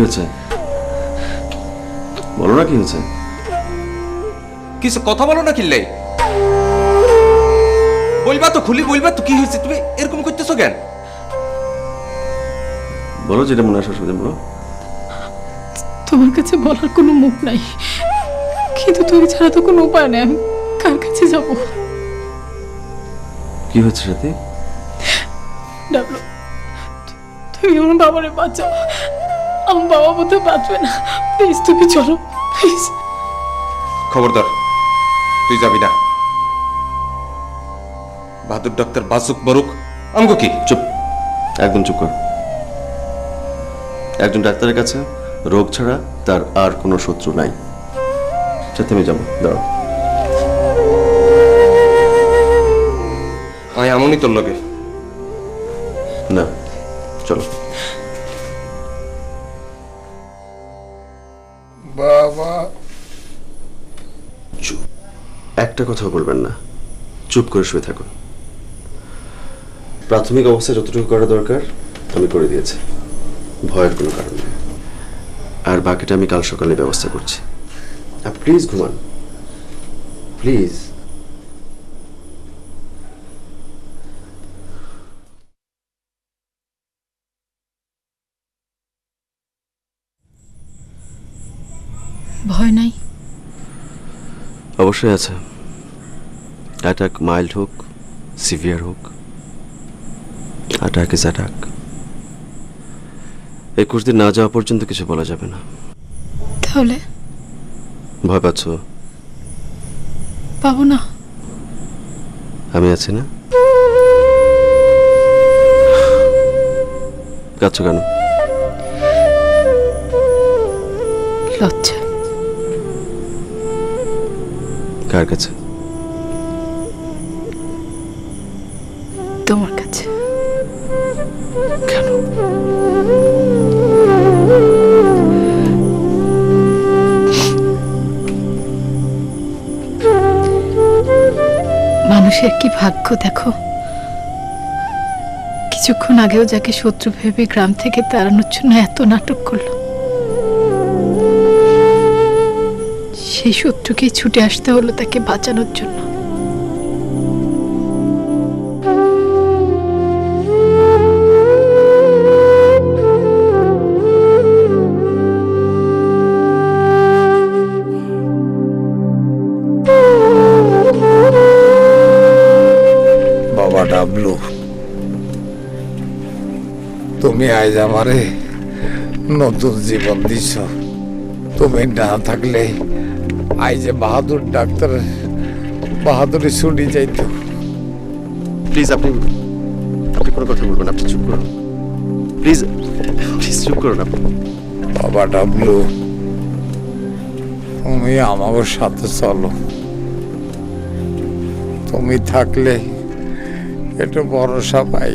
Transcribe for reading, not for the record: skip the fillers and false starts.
হয়েছে বলো না, কি হয়েছে? কিছু কথা বলো না কিল্লে, বলবা তো, খুলি বলবা তো কি হয়েছে। তুমি এরকম করতেছো কেন? বলো যেটা মনে আসে সুদে বলো। তোমার কাছে বলার কোনো মুখ নাই, কিন্তু তুমি ছাড়া তো কোনো উপায় নেই। আমি কার কাছে যাব? কি হচ্ছে সাথী? ডাবলু, তুমি আমার বাবারে বাঁচাও। আমার বাবা বোধহয় বাঁচবে না। প্লিজ তুমি চলো, প্লিজ। খবরদার, তুই যাবি না। বাহাদুর ডাক্তার বাসুক বরুক আমগো কি? চুপ, একদম চুপ কর। একজন ডাক্তারের কাছে রোগ ছাড়া তার আর কোনো শত্রু নাই। সাথে আমি যাবো, দাঁড়াও। আমি এমনই তোর লগে। না, চলো। বাবা, চুপ, একটা কথাও বলবেন না। চুপ করে শুয়ে থাকুন। প্রাথমিক অবস্থায় যতটুকু করা দরকার আমি করে দিয়েছি, ভয়ের কোনো কারণ নেই। আর বাকিটা আমি কাল সকালে ব্যবস্থা করছি। আপনি প্লিজ ঘুমান, প্লিজ। ভয় নাই? অবশ্যই আছে। অ্যাটাক মাইল্ড হোক, সিভিয়ার হোক, অ্যাটাক ইজ অ্যাটাক। 21 দিন না যাওয়া পর্যন্ত কিছু বলা যাবে না। তাহলে? ভয় পাচ্ছ? পাবো না। আমি আছি না? কাচ্ছ কেন? লজ্জা। কার কাছে? তোমার কাছে। কেন? মানুষের কি ভাগ্য দেখো। কিছুক্ষণ আগেও যাকে শত্রু ভেবে গ্রাম থেকে তাড়ানোর জন্য এত নাটক করলো, সেই শত্রুকেই ছুটে আসতে হলো তাকে বাঁচানোর জন্য। বাবা ডাবলু, তুমি আজ আমারে নতুন জীবন দিছ। তুমি না থাকলে আজ যে বাহাদুর ডাক্তার বাহাদুরি ছুটি যাইত। প্লিজ আপনি আপনি কোনো কথা বলবেন, আপনি চুপ করুন প্লিজ। প্লিজ চুপ করুন আপনি। বাবা ডাবলু, তুমি আমার সাথে চলো। তুমি থাকলে একটু ভরসা পাই।